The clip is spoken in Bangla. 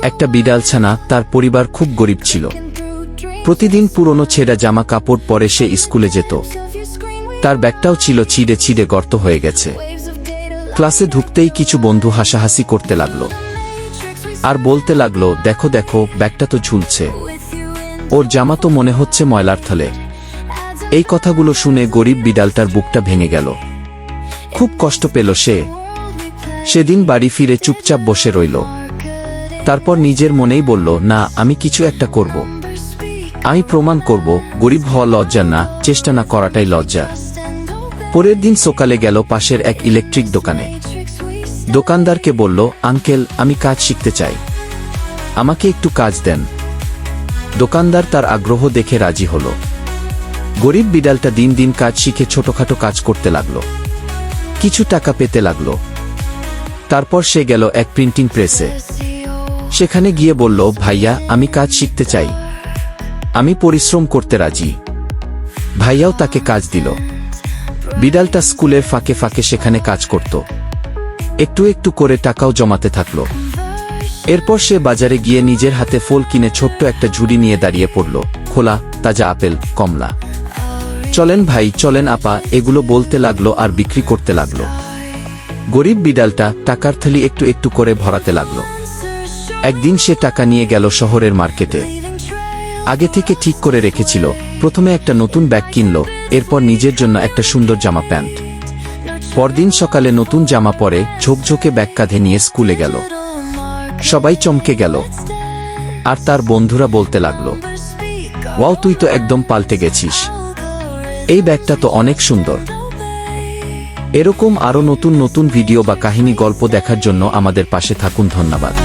একটা বিড়াল ছানা। তার পরিবার খুব গরিব ছিল। প্রতিদিন পুরনো ছেঁড়া জামা কাপড় পরে সে স্কুলে যেত। তার ব্যাগটাও ছিল ছিঁড়ে ছিঁড়ে গর্ত হয়ে গেছে। ক্লাসে ঢুকতেই কিছু বন্ধু হাসাহাসি করতে লাগলো আর বলতে লাগলো, দেখো দেখো, ব্যাগটা তো ঝুলছে, ওর জামা তো মনে হচ্ছে ময়লার থলে। এই কথাগুলো শুনে গরিব বিড়ালটার বুকটা ভেঙে গেল। খুব কষ্ট পেল সে। সেদিন বাড়ি ফিরে চুপচাপ বসে রইল। তারপর নিজের মনেই বলল, না, আমি কিছু একটা করব। আমি প্রমাণ করব, গরিব হওয়া লজ্জা না, চেষ্টা না করাটাই লজ্জা। পরের দিন সকালে গেল পাশের এক ইলেকট্রিক দোকানে। দোকানদারকে বলল, আঙ্কেল, আমি কাজ শিখতে চাই, আমাকে একটু কাজ দেন। দোকানদার তার আগ্রহ দেখে রাজি হল। গরিব বিড়ালটা দিন দিন কাজ শিখে ছোটখাটো কাজ করতে লাগল, কিছু টাকা পেতে লাগল। তারপর সে গেল এক প্রিন্টিং প্রেসে। সেখানে গিয়ে বলল, ভাইয়া, আমি কাজ শিখতে চাই, আমি পরিশ্রম করতে রাজি। ভাইয়াও তাকে কাজ দিল। বিড়ালটা স্কুলের ফাঁকে ফাঁকে সেখানে কাজ করত। একটু একটু করে টাকাও জমাতে থাকল। এরপর সে বাজারে গিয়ে নিজের হাতে ফল কিনে ছোট্ট একটা ঝুড়ি নিয়ে দাঁড়িয়ে পড়ল। খোলা তাজা আপেল, কমলা। চলেন ভাই, চলেন আপা, এগুলো বলতে লাগলো আর বিক্রি করতে লাগলো। গরিব বিড়ালটা টাকার থলি একটু একটু করে ভরাতে লাগলো। একদিন সে টাকা নিয়ে গেল শহরের মার্কেটে। আগে থেকে ঠিক করে রেখেছিল। প্রথমে একটা নতুন ব্যাগ কিনল, এরপর নিজের জন্য একটা সুন্দর জামা প্যান্ট। পরদিন সকালে নতুন জামা পরে ঝোঁকঝোঁকে ব্যাগ কাঁধে নিয়ে স্কুলে গেল। সবাই চমকে গেল আর তার বন্ধুরা বলতে লাগলো, ওয়াও, তুই তো একদম পাল্টে গেছিস, এই ব্যাগটা তো অনেক সুন্দর। এরকম আরো নতুন নতুন ভিডিও বা কাহিনী গল্প দেখার জন্য আমাদের পাশে থাকুন। ধন্যবাদ।